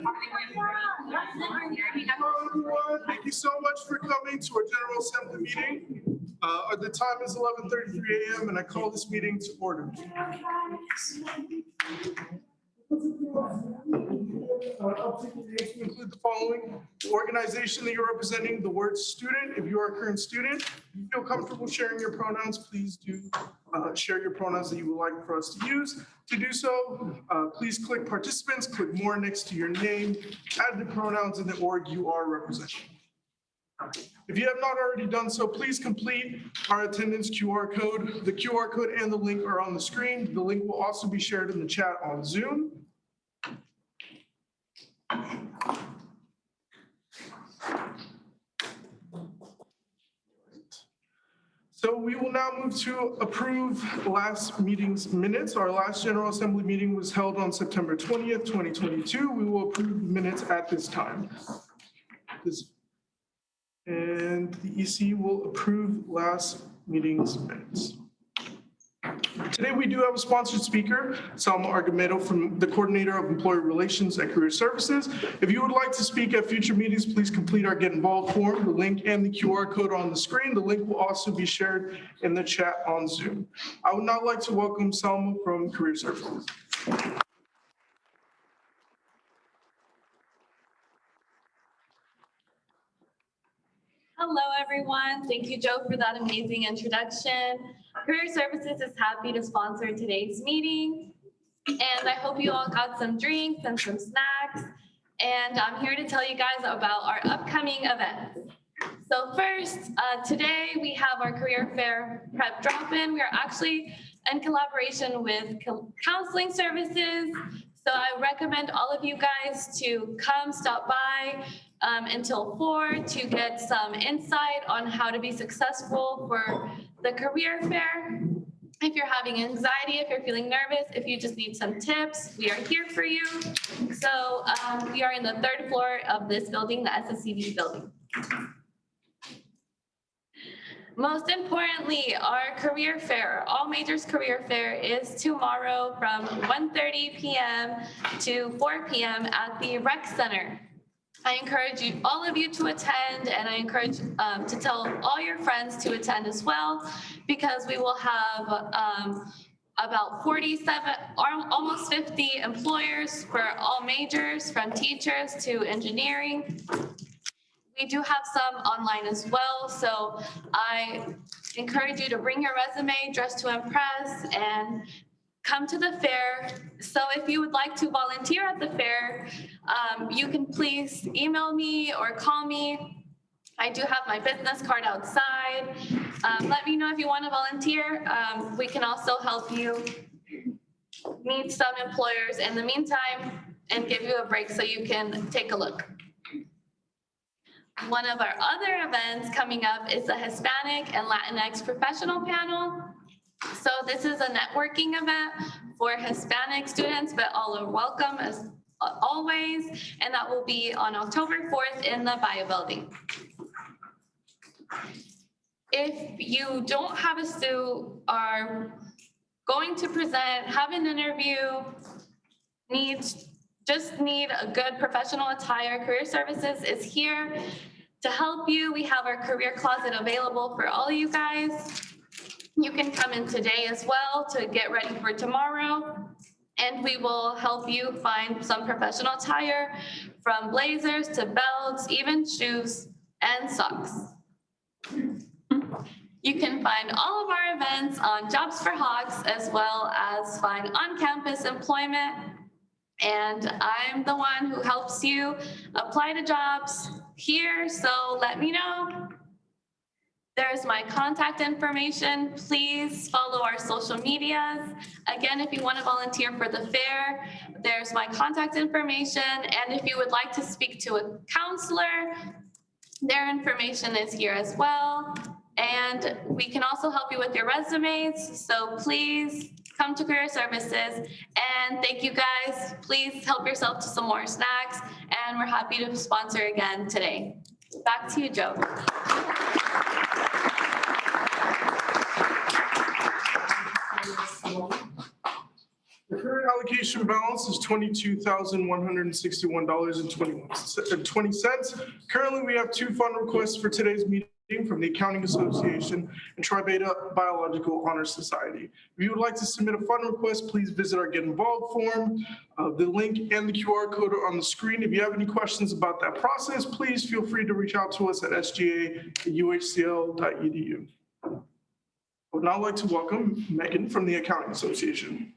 Hello, everyone. Thank you so much for coming to our General Assembly meeting. The time is 11:33 a.m. and I call this meeting to order. Include the following: the organization that you're representing, the word student. If you are a current student, if you feel comfortable sharing your pronouns, please do share your pronouns that you would like for us to use. To do so, please click participants, click more next to your name, add the pronouns in the org you are representing. If you have not already done so, please complete our attendance QR code. The QR code and the link are on the screen. The link will also be shared in the chat on Zoom. So we will now move to approve last meeting's minutes. Our last General Assembly meeting was held on September 20th, 2022. We will approve the minutes at this time. And the EC will approve last meeting's minutes. Today we do have a sponsored speaker, Salma Argumedo, from the Coordinator of Employee Relations at Career Services. If you would like to speak at future meetings, please complete our Get Involved form. The link and the QR code are on the screen. The link will also be shared in the chat on Zoom. I would now like to welcome Salma from Career Services. Hello, everyone. Thank you, Joe, for that amazing introduction. Career Services is happy to sponsor today's meeting, and I hope you all got some drinks and some snacks, and I'm here to tell you guys about our upcoming events. So first, today we have our Career Fair Prep Drop-In. We are actually in collaboration with Counseling Services, so I recommend all of you guys to come stop by until 4 to get some insight on how to be successful for the career fair. If you're having anxiety, if you're feeling nervous, if you just need some tips, we are here for you. So we are in the 3rd floor of this building, the SSCD building. Most importantly, our career fair, All Majors Career Fair, is tomorrow from 1:30 p.m. to 4 p.m. at the Rec Center. I encourage you, all of you, to attend, and I encourage to tell all your friends to attend as well, because we will have about 47, almost 50 employers for all majors, from teachers to engineering. We do have some online as well, so I encourage you to bring your resume, dress to impress, and come to the fair. So if you would like to volunteer at the fair, you can please email me or call me. I do have my business card outside. Let me know if you want to volunteer. We can also help you meet some employers in the meantime and give you a break so you can take a look. One of our other events coming up is the Hispanic and Latinx Professional Panel. So this is a networking event for Hispanic students, but all are welcome as always, and that will be on October 4th in the Bio Building. If you don't have a suit, are going to present, have an interview, just need a good professional attire, Career Services is here to help you. We have our career closet available for all you guys. You can come in today as well to get ready for tomorrow, and we will help you find some professional attire, from blazers to belts, even shoes and socks. You can find all of our events on Jobs for Hawks, as well as find on-campus employment. And I'm the one who helps you apply to jobs here, so let me know. There's my contact information. Please follow our social medias. Again, if you want to volunteer for the fair, there's my contact information. And if you would like to speak to a counselor, their information is here as well. And we can also help you with your resumes. So please come to Career Services. And thank you guys. Please help yourself to some more snacks. And we're happy to sponsor again today. Back to you, Joe. The current allocation balance is $22,161.20. Currently, we have 2 fund requests for today's meeting from the Accounting Association and Tri Beta Biological Honor Society. If you would like to submit a fund request, please visit our Get Involved form. The link and the QR code are on the screen. If you have any questions about that process, please feel free to reach out to us at sga@uhcl.edu. I would now like to welcome Megan from the Accounting Association.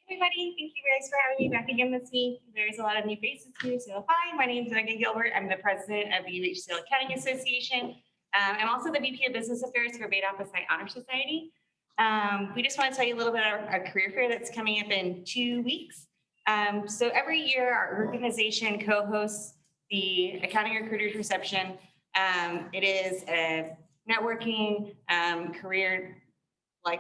Everybody, thank you guys for having me back again this week. There's a lot of new faces here, so hi, my name is Megan Gilbert. I'm the president of the UHCL Accounting Association. I'm also the VP of Business Affairs for Beta Alpha Psi Honor Society. We just want to tell you a little bit about our career fair that's coming up in 2 weeks. So every year, our organization co-hosts the Accounting Recruiters Reception. It is a networking career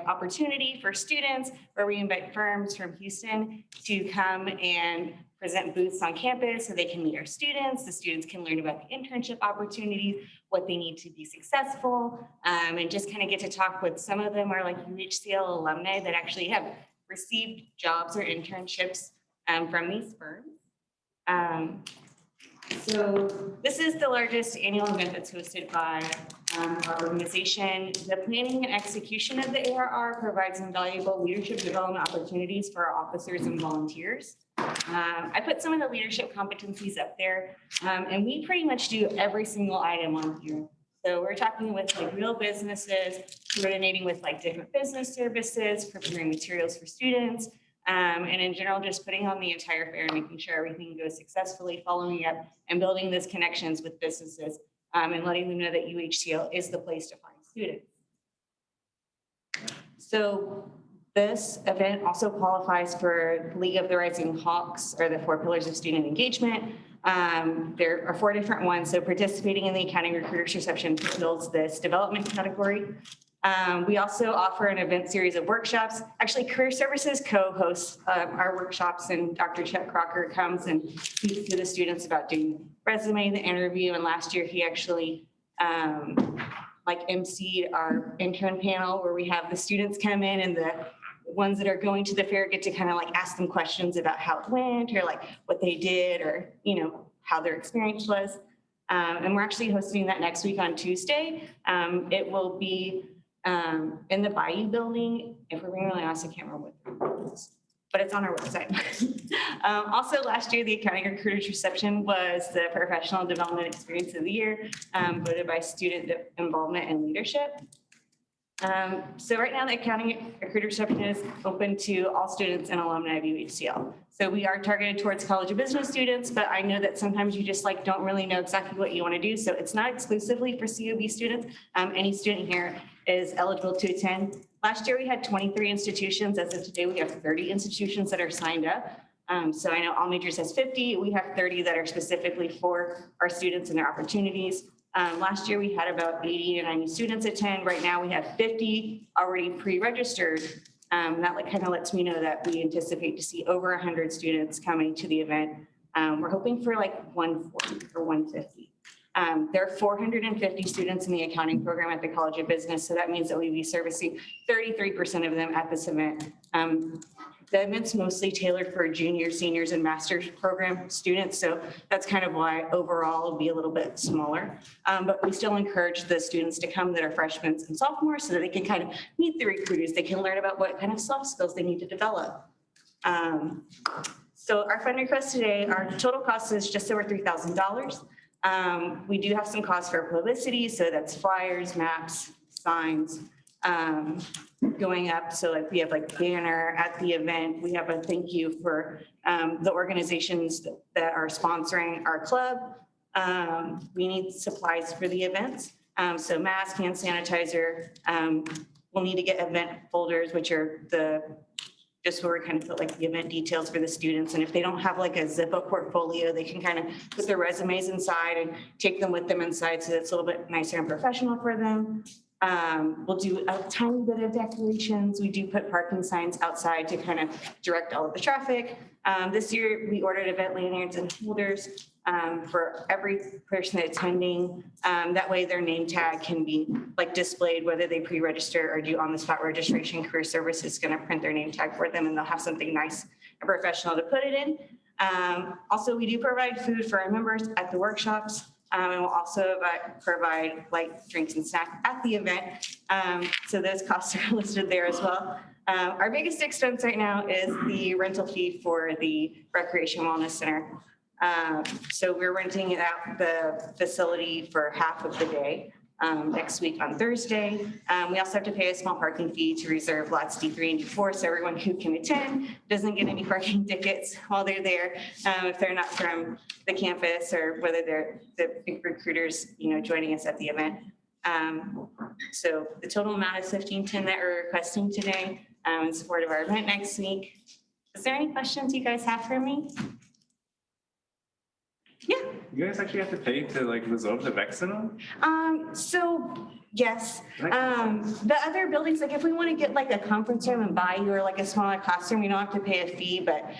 opportunity for students where we invite firms from Houston to come and present booths on campus so they can meet our students. The students can learn about the internship opportunities, what they need to be successful, and just kind of get to talk with some of them are like UHCL alumni that actually have received jobs or internships from these firms. So this is the largest annual event that's hosted by our organization. The planning and execution of the ARR provides invaluable leadership development opportunities for our officers and volunteers. I put some of the leadership competencies up there, and we pretty much do every single item on here. So we're talking with real businesses, coordinating with different business services, preparing materials for students, and in general, just putting on the entire fair and making sure everything goes successfully, following up and building those connections with businesses and letting them know that UHCL is the place to find students. So this event also qualifies for League of the Rising Hawks, or the 4 pillars of student engagement. There are 4 different ones. So participating in the Accounting Recruiters Reception fulfills this development category. We also offer an event series of workshops. Actually, Career Services co-hosts our workshops, and Dr. Chuck Crocker comes and speaks to the students about doing resume, the interview, and last year he actually emceed our intern panel where we have the students come in and the ones that are going to the fair get to kind of ask them questions about how it went or what they did or, how their experience was. And we're actually hosting that next week on Tuesday. It will be in the Bayou building. If we're being really honest, I can't remember what it is, but it's on our website. Also last year, the Accounting Recruiters Reception was the Professional Development Experience of the Year, voted by student involvement and leadership. So right now the Accounting Recruiter Reception is open to all students and alumni of UHCL. So we are targeted towards College of Business students, but I know that sometimes you just don't really know exactly what you want to do. So it's not exclusively for COB students. Any student here is eligible to attend. Last year we had 23 institutions. As of today, we have 30 institutions that are signed up. So I know All Majors has 50. We have 30 that are specifically for our students and their opportunities. Last year we had about 80 to 90 students attend. Right now we have 50 already pre-registered. That kind of lets me know that we anticipate to see over 100 students coming to the event. We're hoping for 140 or 150. There are 450 students in the accounting program at the College of Business. So that means that we'll be servicing 33% of them at this event. The event's mostly tailored for junior, seniors, and master's program students. So that's kind of why overall it'll be a little bit smaller. But we still encourage the students to come that are freshmen and sophomores so that they can kind of meet the recruiters. They can learn about what kind of soft skills they need to develop. So our fund request today, our total cost is just over $3,000. We do have some costs for publicity. So that's flyers, maps, signs, going up. So we have banner at the event. We have a thank you for the organizations that are sponsoring our club. We need supplies for the events. So mask, hand sanitizer. We'll need to get event folders, which are just where we kind of put the event details for the students. And if they don't have a zip-up portfolio, they can kind of put their resumes inside and take them with them inside so it's a little bit nicer and professional for them. We'll do a tiny bit of decorations. We do put parking signs outside to kind of direct all of the traffic. This year we ordered event lanyards and holders. for every person attending. That way their name tag can be like displayed, whether they pre-register or do on-the-spot registration. Career Service is going to print their name tag for them, and they'll have something nice and professional to put it in. Also, we do provide food for our members at the workshops. And we'll also provide light drinks and snacks at the event. So those costs are listed there as well. Our biggest expense right now is the rental fee for the Recreation Wellness Center. So we're renting it out, the facility, for half of the day next week on Thursday. We also have to pay a small parking fee to reserve lots D3 and D4, so everyone who can attend doesn't get any parking tickets while they're there, if they're not from the campus or whether they're the recruiters, joining us at the event. So the total amount is $1,510 that we're requesting today in support of our event next week. Is there any questions you guys have for me? Yeah. You guys actually have to pay to reserve the rec center? So yes, the other buildings, like if we want to get like a conference room and buy you or like a smaller classroom, we don't have to pay a fee, but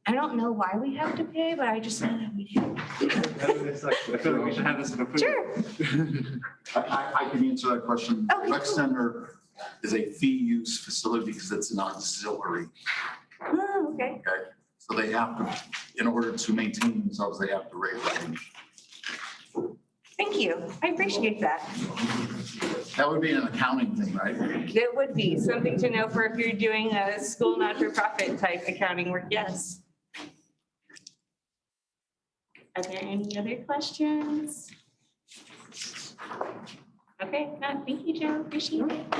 I don't know why we have to pay, but I just know that we do. I feel like we should have this in a. Sure. I can answer that question. Okay, Rec cool. Center is a fee use facility because it's an auxiliary, Oh, okay. okay? So they have to, in order to maintain themselves, they have to raise revenue. Thank you. I appreciate that. That would be an accounting thing, right? It would be something to know for if you're doing a school not-for-profit type accounting work, yes. Are there any other questions? Okay, no, thank you, Joe. Appreciate it.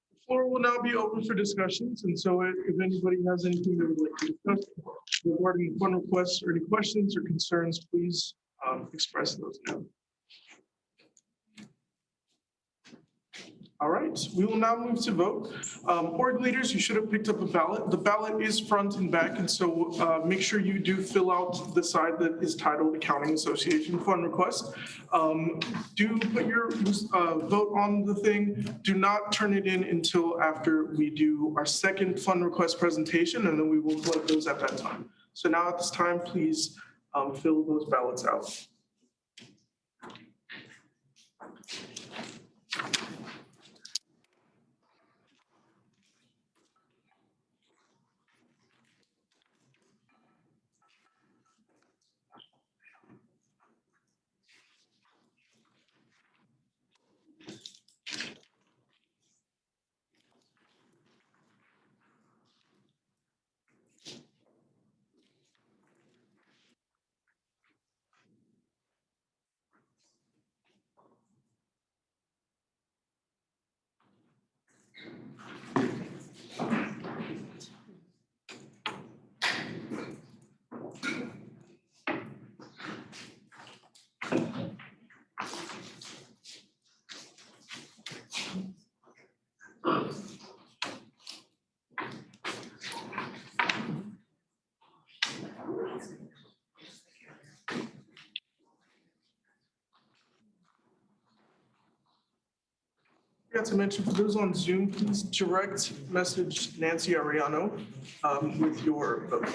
The floor will now be open for discussions, and so if anybody has anything they would like to discuss regarding fund requests or any questions or concerns, please express those now. All right, we will now move to vote. Org leaders, you should have picked up a ballot. The ballot is front and back, and so make sure you do fill out the side that is titled Accounting Association Fund Request. Do put your vote on the thing. Do not turn it in until after we do our second fund request presentation, and then we will collect those at that time. So now at this time, please fill those ballots out. Forgot to mention, for those on Zoom, please direct message Nancy Ariano with your vote.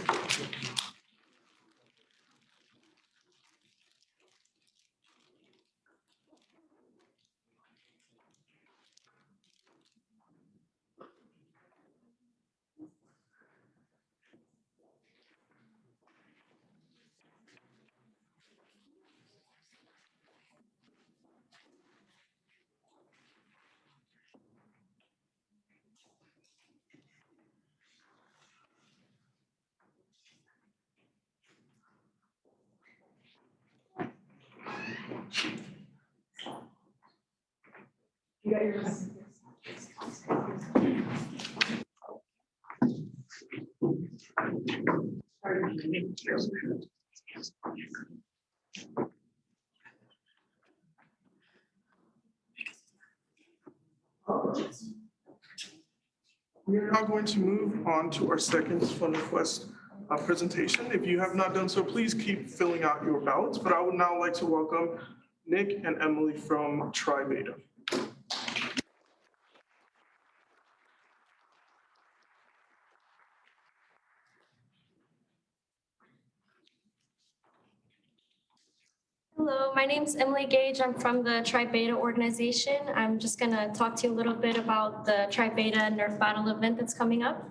We are now going to move on to our second fund request presentation. If you have not done so, please keep filling out your ballots, but I would now like to welcome Nick and Emily from Tri Beta. Hello, my name's Emily Gage. I'm from the Tri Beta organization. I'm just gonna talk to you a little bit about the Tri Beta Nerf Battle event that's coming up.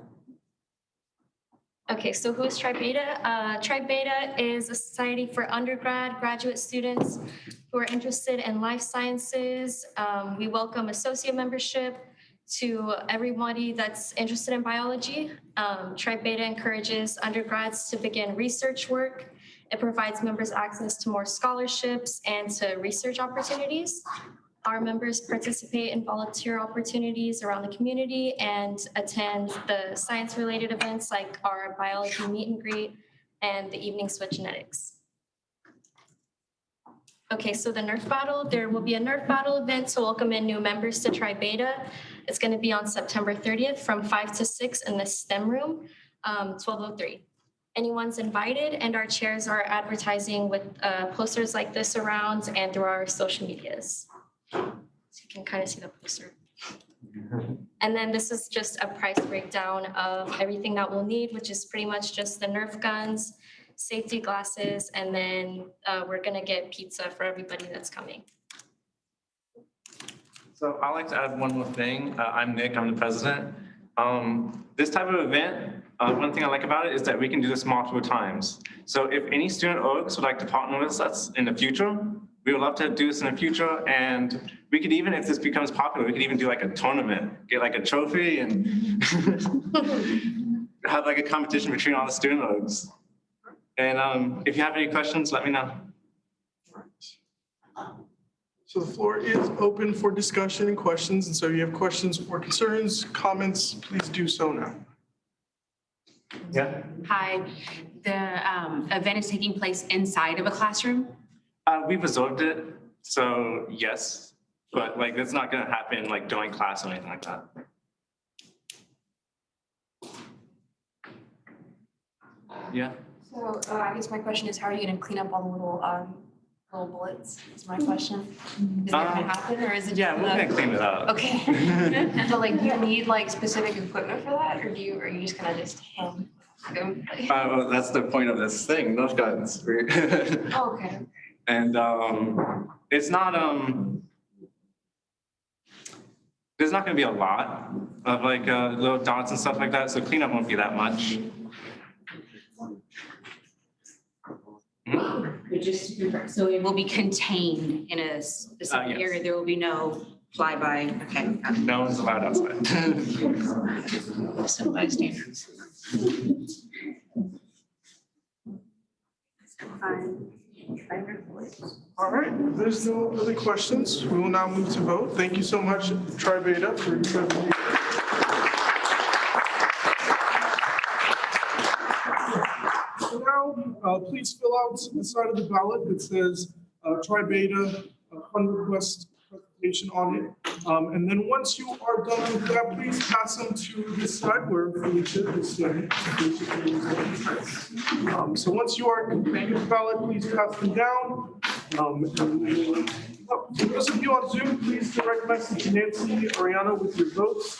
Okay, so who is Tri Beta? Tri Beta is a society for undergrad, graduate students who are interested in life sciences. We welcome associate membership to everybody that's interested in biology. Tri Beta encourages undergrads to begin research work. It provides members access to more scholarships and to research opportunities. Our members participate in volunteer opportunities around the community and attend the science-related events like our biology meet and greet and the evening switch genetics. Okay, so the Nerf battle, there will be a Nerf battle event to welcome in new members to Tri Beta. It's going to be on September 30th from 5 to 6 in the STEM room, 1203. Anyone's invited, and our chairs are advertising with posters like this around and through our social medias. So you can kind of see the poster. And then this is just a price breakdown of everything that we'll need, which is pretty much just the Nerf guns, safety glasses, and then we're gonna get pizza for everybody that's coming. So I'd like to add one more thing. I'm Nick, I'm the president. This type of event, one thing I like about it is that we can do this multiple times. So if any student orgs would like to partner with us in the future, we would love to do this in the future. And we could even, if this becomes popular, we could even do like a tournament, get like a trophy and have like a competition between all the student orgs. And if you have any questions, let me know. So the floor is open for discussion and questions. And so if you have questions or concerns, comments, please do so now. Yeah. Hi, the event is taking place inside of a classroom? We've absorbed it, so yes, but like it's not gonna happen like during class or anything like that. Yeah. So I guess my question is, how are you gonna clean up all the little bullets? Is my question. Is that gonna happen, or is it? Yeah, we're gonna clean it up. Okay. So like, do you need like specific equipment for that, or are you just gonna just hand them? Well, that's the point of this thing, Nerf guns. Oh, okay. And it's not there's not gonna be a lot of like little dots and stuff like that, so cleanup won't be that much. But just to confirm, so it will be contained in a specific Yes. area, there will be no flyby, okay? No one's allowed outside. So by standards. All right, if there's no other questions, we will now move to vote. Thank you so much, Tri Beta, for your presentation. So now, please fill out the side of the ballot that says Tri Beta fund request presentation on it. And then once you are done with that, please pass them to this side where Felicia is standing. So once you are completing the ballot, please pass them down. For those of you on Zoom, please direct message to Nancy, Ariana with your votes.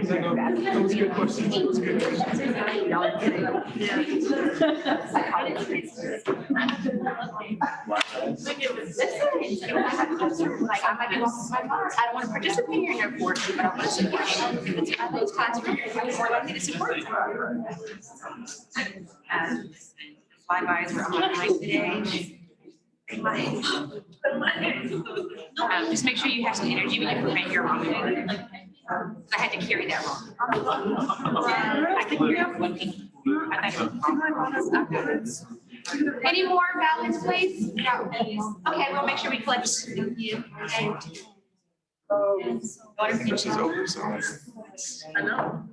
That was a good question. That was a good question. Like, I might be lost my mind. I don't want to participate in your board, but I want to support you. It's about those classrooms, I'm more likely to support you. Flybys were on my mind today. Just make sure you have some energy when you prevent your wrong. I had to carry that wrong. I think you're one thing. Any more ballots, please? Okay, we'll make sure we collect. Thank you. This is over, so. I know.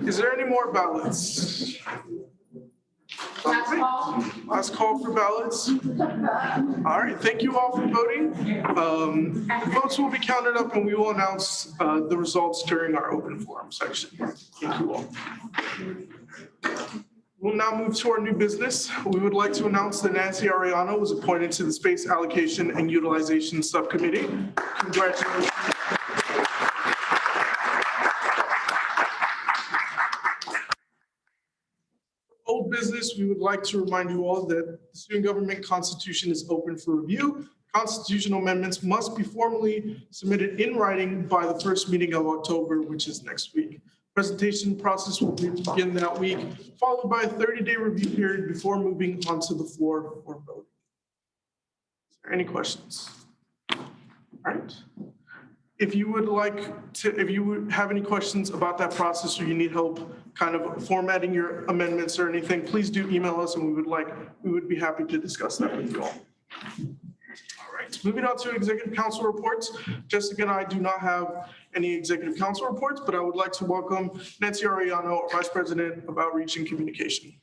Is there any more ballots? Last call for ballots. All right, thank you all for voting. Votes will be counted up and we will announce the results during our open forum section. Thank you all. We'll now move to our new business. We would like to announce that Nancy Ariano was appointed to the Space Allocation and Utilization Subcommittee. Congratulations. Old business, we would like to remind you all that the student government constitution is open for review. Constitutional amendments must be formally submitted in writing by the first meeting of October, which is next week. Presentation process will begin that week, followed by a 30-day review period before moving onto the floor for voting. Is there any questions? All right. If you would have any questions about that process or you need help kind of formatting your amendments or anything, please do email us and we would be happy to discuss that with you all. All right, moving on to executive council reports. Jessica and I do not have any executive council reports, but I would like to welcome Nancy Ariano, our Vice President of Outreach and Communication.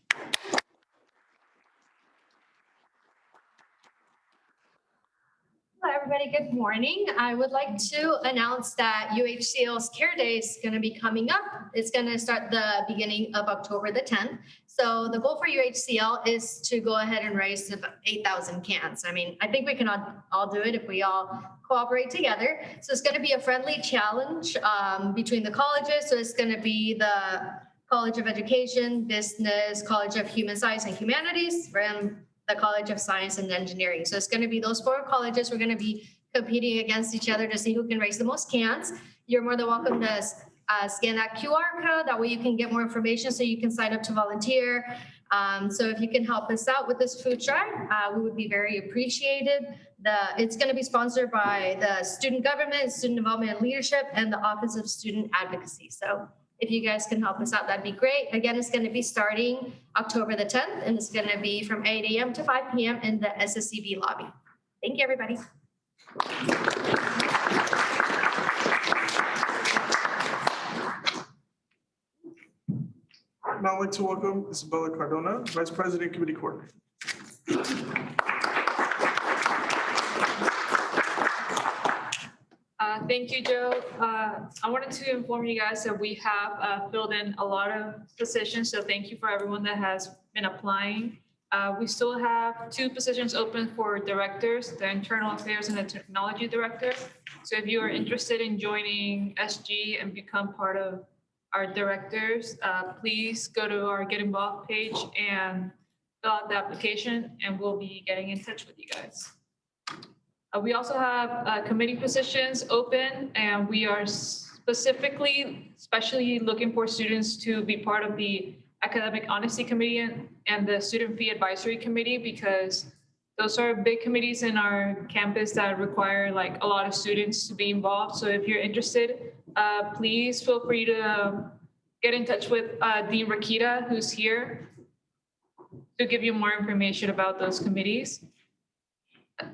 Hello, everybody. Good morning. I would like to announce that UHCL's Care Day is going to be coming up. It's going to start the beginning of October the 10th. So the goal for UHCL is to go ahead and raise about 8,000 cans. I mean, I think we can all do it if we all cooperate together. So it's going to be a friendly challenge between the colleges. So it's going to be the College of Education, Business, College of Human Science and Humanities, and the College of Science and Engineering. So it's going to be those 4 colleges. We're going to be competing against each other to see who can raise the most cans. You're more than welcome to scan that QR code. That way you can get more information so you can sign up to volunteer. So if you can help us out with this food drive, we would be very appreciated. It's going to be sponsored by the Student Government, Student Development and Leadership, and the Office of Student Advocacy. So if you guys can help us out, that'd be great. Again, it's going to be starting October the 10th, and it's going to be from 8 a.m. to 5 p.m. in the SSCB lobby. Thank you, everybody. Now I'd like to welcome Isabella Cardona, Vice President, Committee Coordinator. Thank you, Joe. I wanted to inform you guys that we have filled in a lot of positions, so thank you for everyone that has been applying. We still have 2 positions open for directors, the Internal Affairs and the Technology Director. So if you are interested in joining SG and become part of our directors, please go to our Get Involved page and fill out the application, and we'll be getting in touch with you guys. We also have committee positions open, and we are especially looking for students to be part of the Academic Honesty Committee and the Student Fee Advisory Committee, because those are big committees in our campus that require like a lot of students to be involved. So if you're interested, please feel free to get in touch with Dean Rakita, who's here, to give you more information about those committees.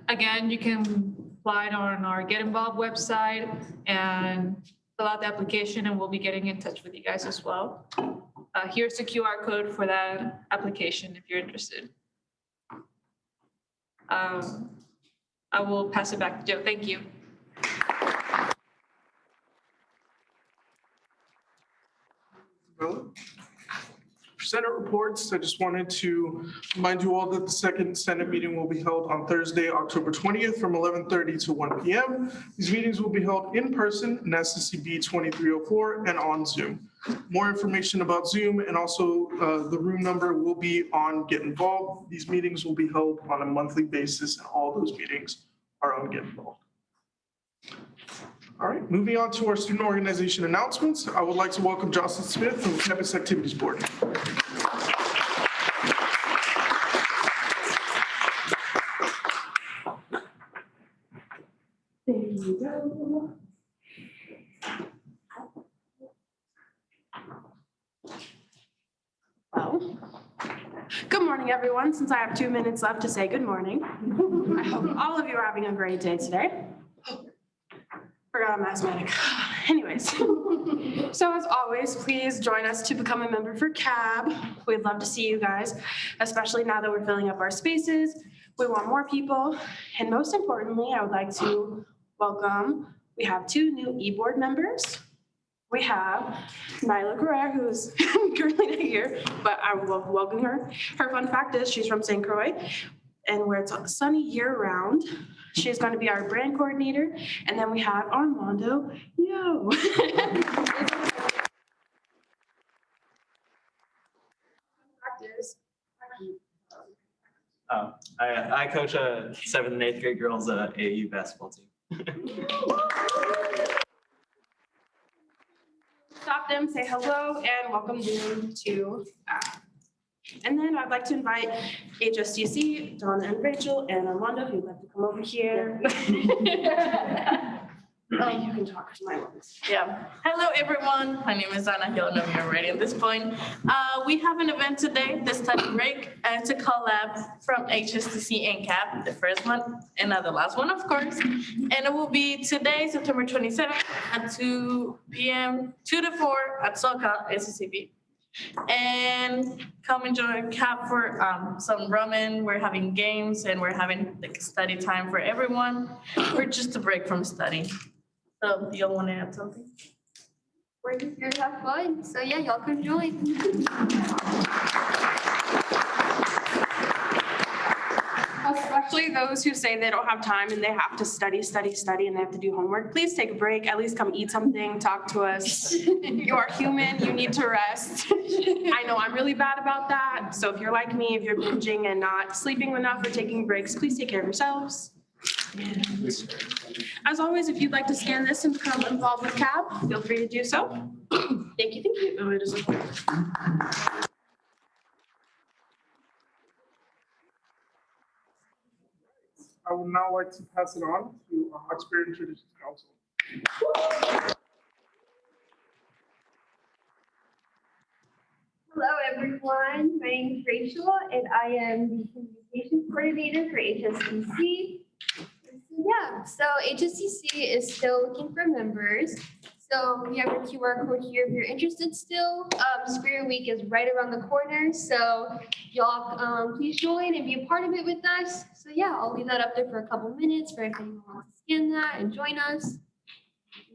Again, you can apply on our Get Involved website and fill out the application, and we'll be getting in touch with you guys as well. Here's the QR code for that application if you're interested. I will pass it back to Joe. Thank you. For Senate reports, I just wanted to remind you all that the second Senate meeting will be held on Thursday, October 20th from 11:30 to 1 p.m. These meetings will be held in person in SSCB 2304 and on Zoom. More information about Zoom and also the room number will be on Get Involved. These meetings will be held on a monthly basis, and all those meetings are on Get Involved. All right, moving on to our student organization announcements. I would like to welcome Jocelyn Smith from the Campus Activities Board. There you go. Well, good morning, everyone. Since I have 2 minutes left to say good morning, I hope all of you are having a great day today. Forgot I'm asthmatic. Anyways, so as always, please join us to become a member for CAB. We'd love to see you guys, especially now that we're filling up our spaces. We want more people. And most importantly, I would like to welcome, we have 2 new e-board members. We have Nyla Guerrero, who's currently not here, but I will welcome her. Her fun fact is she's from St. Croix, and where it's sunny year-round. She's going to be our brand coordinator. And then we have Armando. Yo. I coach a 7th and 8th grade girls AAU basketball team. Stop them, say hello, and welcome them to. And then I'd like to invite HSTC, Donna and Rachel, and Armando, who'd like to come over here. You can talk to my ones. Yeah. Hello, everyone. My name is Anna Hill, and I'm here already at this point. We have an event today, the study break. It's a collab from HSTC and CAP, the first one, and not the last one, of course. And it will be today, September 27th at 2 p.m., 2 to 4 at SoCal SCCB. And come enjoy CAP for some ramen. We're having games, and we're having like study time for everyone. We're just a break from study. So do y'all want to add something? We're just here to have fun. So yeah, y'all can join. Especially those who say they don't have time and they have to study, and they have to do homework. Please take a break, at least come eat something, talk to us. You are human, you need to rest. I know I'm really bad about that. So if you're like me, if you're binging and not sleeping enough or taking breaks, please take care of yourselves. As always, if you'd like to scan this and become involved with CAB, feel free to do so. Thank you, thank you. Oh, it is a- I would now like to pass it on to Hawkesbury and Traditions Council. Hello, everyone. My name is Rachel, and I am the communications coordinator for HSTC. Yeah, so HSTC is still looking for members. So we have a QR code here if you're interested still. Spirit Week is right around the corner, so y'all please join and be a part of it with us. So yeah, I'll leave that up there for a couple minutes for if anyone wants to scan that and join us.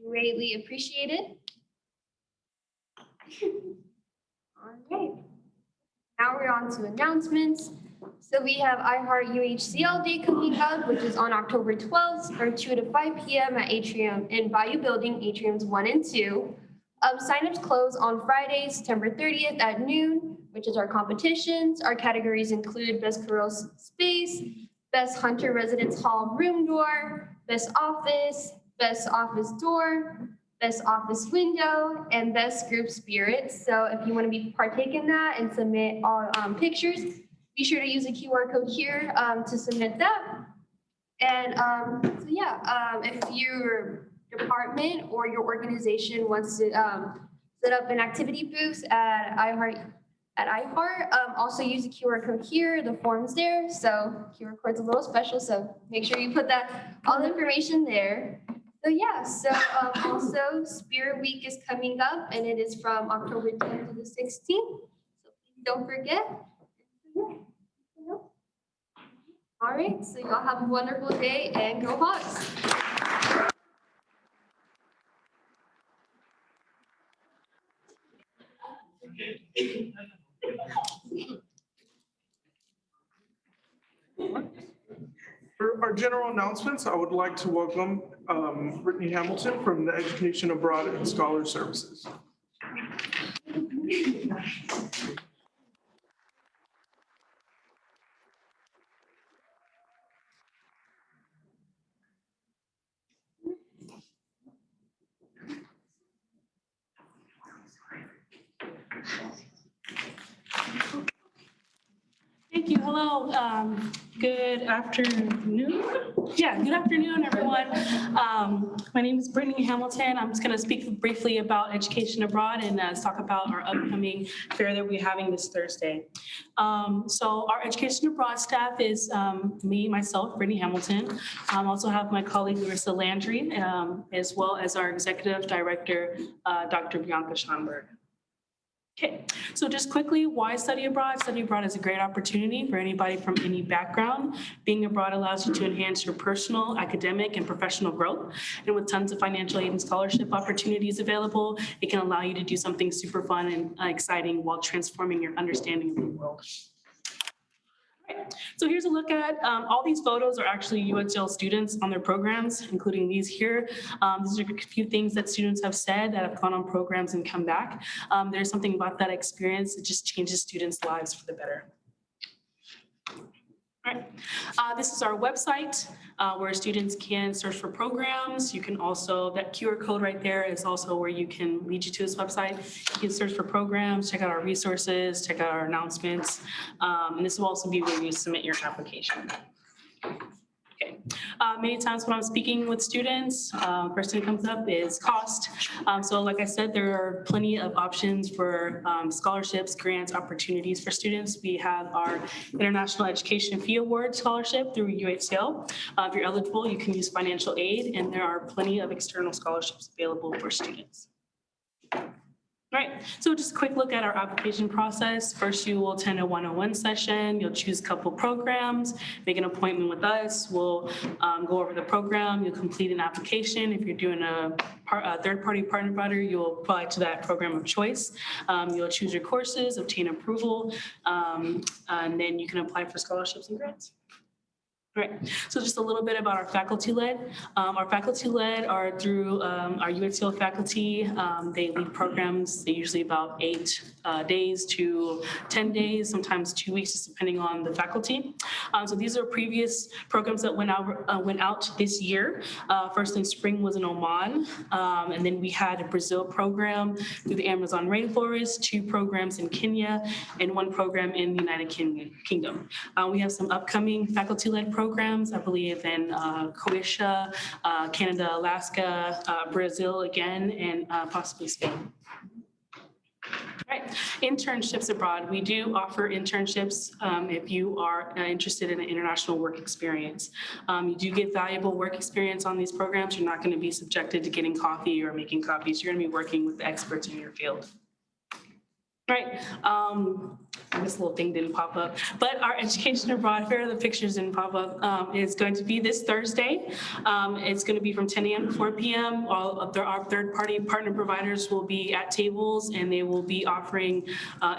Greatly appreciate it. All right. Now we're on to announcements. So we have iHeart UHCL Day coming up, which is on October 12th from 2 to 5 p.m. at Atrium in Bayou Building, Atriums 1 and 2. Signups close on Friday, September 30th at noon, which is our competitions. Our categories include Best Carouse Space, Best Hunter Residence Hall Room Door, Best Office Door, Best Office Window, and Best Group Spirit. So if you want to be partake in that and submit all pictures, be sure to use the QR code here to submit that. And so yeah, if your department or your organization wants to set up an activity booth at iHeart, also use the QR code here, the form's there. So QR code's a little special, so make sure you put that, all the information there. So yeah, so also Spirit Week is coming up, and it is from October 10th to the 16th. So please don't forget. All right, so y'all have a wonderful day and go Hawks. For our general announcements, I would like to welcome Brittany Hamilton from the Education Abroad and Scholar Services. thank you. Hello. Good afternoon. Yeah, good afternoon, everyone. My name is Brittany Hamilton. I'm just going to speak briefly about Education Abroad and talk about our upcoming fair that we're having this Thursday. So our Education Abroad staff is me, myself, Brittany Hamilton. I also have my colleague Larissa Landry, as well as our Executive Director, Dr. Bianca Schonberg. Okay, so just quickly, why study abroad? Study abroad is a great opportunity for anybody from any background. Being abroad allows you to enhance your personal, academic, and professional growth. And with tons of financial aid and scholarship opportunities available, it can allow you to do something super fun and exciting while transforming your understanding of the world. So here's a look at all these photos are actually UHL students on their programs, including these here. These are a few things that students have said that have gone on programs and come back. There's something about that experience that just changes students' lives for the better. All right. This is our website where students can search for programs. You can also, that QR code right there is also where you can lead you to this website. You can search for programs, check out our resources, check out our announcements. And this will also be where you submit your application. Okay. Many times when I'm speaking with students, first thing that comes up is cost. So like I said, there are plenty of options for scholarships, grants, opportunities for students. We have our International Education Fee Award Scholarship through UHCL. If you're eligible, you can use financial aid, and there are plenty of external scholarships available for students. All right, so just a quick look at our application process. First, you will attend a one-on-one session. You'll choose a couple programs, make an appointment with us. We'll go over the program. You'll complete an application. If you're doing a third-party partner provider, you'll apply to that program of choice. You'll choose your courses, obtain approval, and then you can apply for scholarships and grants. Right, so just a little bit about our faculty-led. Our faculty-led are through our UHCL faculty. They lead programs, they usually about 8 days to 10 days, sometimes 2 weeks, just depending on the faculty. So these are previous programs that went out this year. First in spring was in Oman, and then we had a Brazil program through the Amazon rainforest, 2 programs in Kenya, and 1 program in the United Kingdom. We have some upcoming faculty-led programs, I believe in Croatia, Canada, Alaska, Brazil again, and possibly Spain. All right, internships abroad. We do offer internships if you are interested in an international work experience. You do get valuable work experience on these programs. You're not going to be subjected to getting coffee or making copies. You're going to be working with the experts in your field. Right. This little thing didn't pop up, but our Education Abroad Fair, the pictures didn't pop up, is going to be this Thursday. It's going to be from 10 a.m. to 4 p.m. All of our third-party partner providers will be at tables, and they will be offering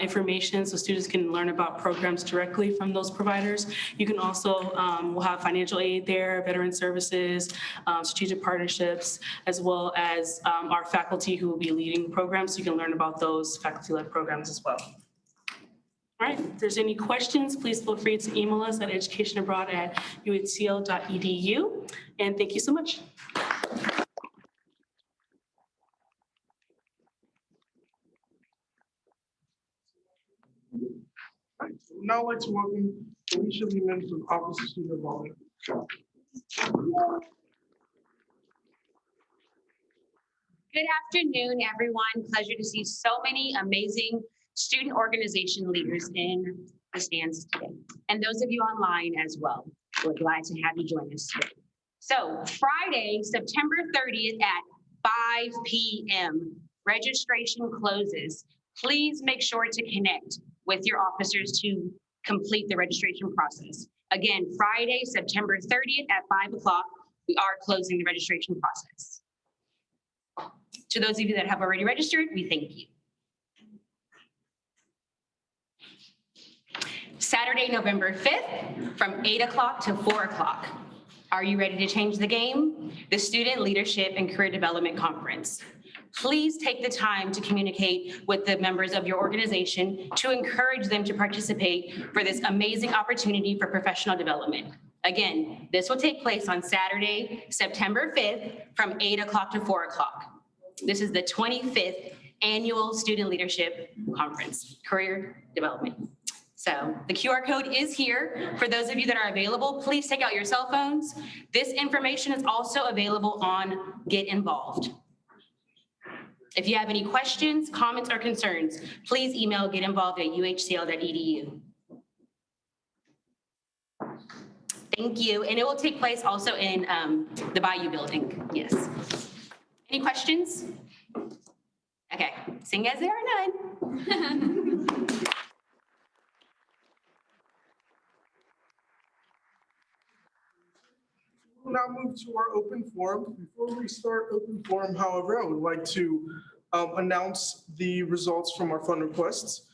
information so students can learn about programs directly from those providers. You can also, we'll have financial aid there, veteran services, strategic partnerships, as well as our faculty who will be leading programs. So you can learn about those faculty-led programs as well. All right, if there's any questions, please feel free to email us at educationabroad@uhcl.edu. And thank you so much. Now I'd like to welcome Alicia Lehman from Office of Student Involvement. Good afternoon, everyone. Pleasure to see so many amazing student organization leaders in the stands today. And those of you online as well. We're glad to have you join us today. So Friday, September 30th at 5 p.m., registration closes. Please make sure to connect with your officers to complete the registration process. Again, Friday, September 30th at 5 o'clock, we are closing the registration process. To those of you that have already registered, we thank you. Saturday, November 5th, from 8 o'clock to 4 o'clock. Are you ready to change the game? The Student Leadership and Career Development Conference. Please take the time to communicate with the members of your organization to encourage them to participate for this amazing opportunity for professional development. Again, this will take place on Saturday, September 5th, from 8 o'clock to 4 o'clock. This is the 25th Annual Student Leadership Conference, Career Development. So the QR code is here. For those of you that are available, please take out your cell phones. This information is also available on Get Involved. If you have any questions, comments, or concerns, please email getinvolved@uhcl.edu. Thank you. And it will take place also in the Bayou Building. Yes. Any questions? Okay, seeing as there are none. We'll now move to our open forum. Before we start open forum, however, I would like to announce the results from our fund requests.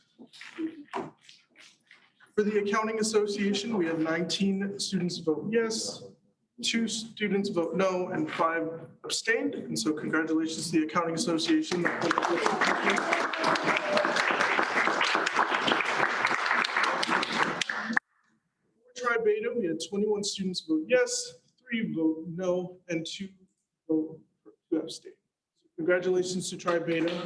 For the Accounting Association, we had 19 students vote yes, 2 students vote no, and 5 abstained. And so congratulations to the Accounting Association. Tri Beta, we had 21 students vote yes, 3 vote no, and 2 vote to abstain. So congratulations to Tri Beta.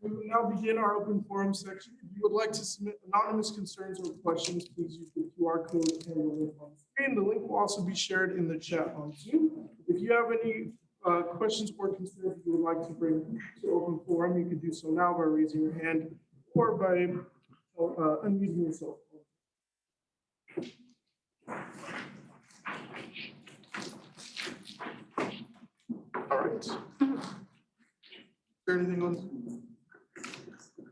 We will now begin our open forum section. If you would like to submit anonymous concerns or questions, please use the QR code and the link on the screen. The link will also be shared in the chat on Zoom. If you have any questions or concerns you would like to bring to open forum, you can do so now by raising your hand or by unmuting yourself. All right. Is there anything on?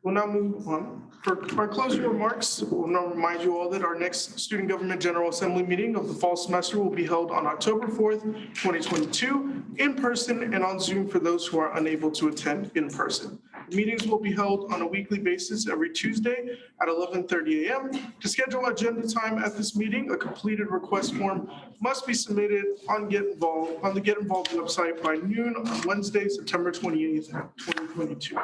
We'll now move on. For our closing remarks, we'll now remind you all that our next Student Government General Assembly meeting of the fall semester will be held on October 4th, 2022, in person and on Zoom for those who are unable to attend in person. Meetings will be held on a weekly basis every Tuesday at 11:30 a.m. To schedule agenda time at this meeting, a completed request form must be submitted on the Get Involved website by noon on Wednesday, September 28th, 2022.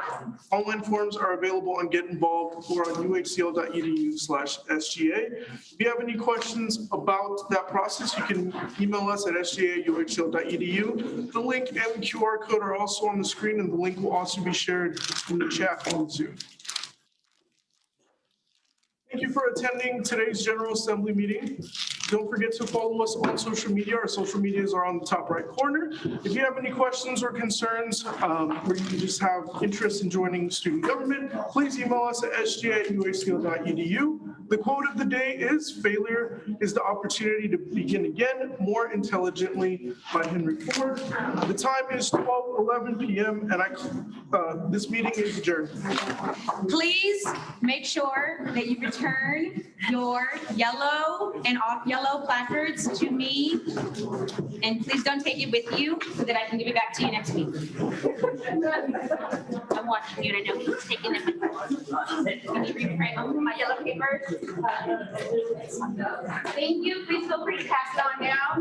Online forms are available on Get Involved or on uhcl.edu/SGA. If you have any questions about that process, you can email us at sga@uhcl.edu. The link and the QR code are also on the screen, and the link will also be shared in the chat on Zoom. Thank you for attending today's General Assembly meeting. Don't forget to follow us on social media. Our social medias are on the top right corner. If you have any questions or concerns, or you just have interest in joining student government, please email us at sga@uhcl.edu. The quote of the day is, "Failure is the opportunity to begin again more intelligently," by Henry Ford. The time is 12:11 p.m. and this meeting is adjourned. Please make sure that you return your yellow and off yellow placards to me. And please don't take it with you so that I can give it back to you next week. I'm watching you and I know he's taking it. Can you reprint my yellow paper? Thank you. Please feel free to pass it on down.